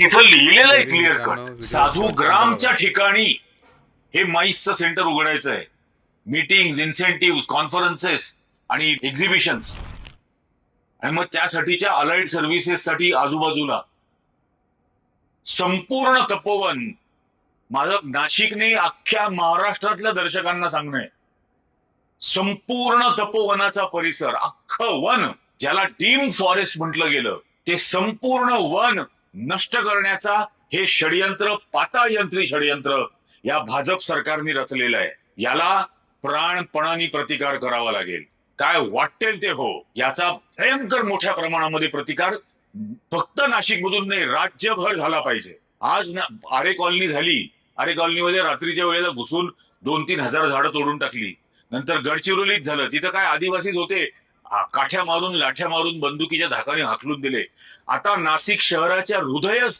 तिथं लिहिलेलं आहे क्लिअर कट, साधू ग्रामच्या ठिकाणी हे माईसचं सेंटर उघडायचं आहे. मीटिंग, इन्सेंटिव्ह, कॉन्फरन्सेस आणि एक्झिबिशन्स, आणि मग त्यासाठीच्या अलाइड सर्व्हिसेससाठी आजूबाजूला संपूर्ण तपोवन. माझं नाशिकने अख्ख्या महाराष्ट्रातल्या दर्शकांना सांगणं, संपूर्ण तपोवनाचा परिसर, अख्खं वन ज्याला डीम्ड फॉरेस्ट म्हटलं गेलं, ते संपूर्ण वन नष्ट करण्याचा हे षडयंत्र, पाताळयंत्री षडयंत्र या भाजप सरकारने रचलेलं आहे. याला प्राणपणाने प्रतिकार करावा लागेल. काय वाटेल ते हो, याचा भयंकर मोठ्या प्रमाणामध्ये प्रतिकार फक्त नाशिकमधून नाही, राज्यभर झाला पाहिजे. आज आरे कॉलनी झाली, आरे कॉलनीमध्ये रात्रीच्या वेळेला घुसून 2-3 हजार झाडं तोडून टाकली. नंतर गडचिरोलीत झालं, तिथं काय आदिवासीच होते, काठ्या मारून, लाठ्या मारून, बंदुकीच्या धाकाने हाकलून दिले. आता नाशिक शहराच्या हृदयस्थानी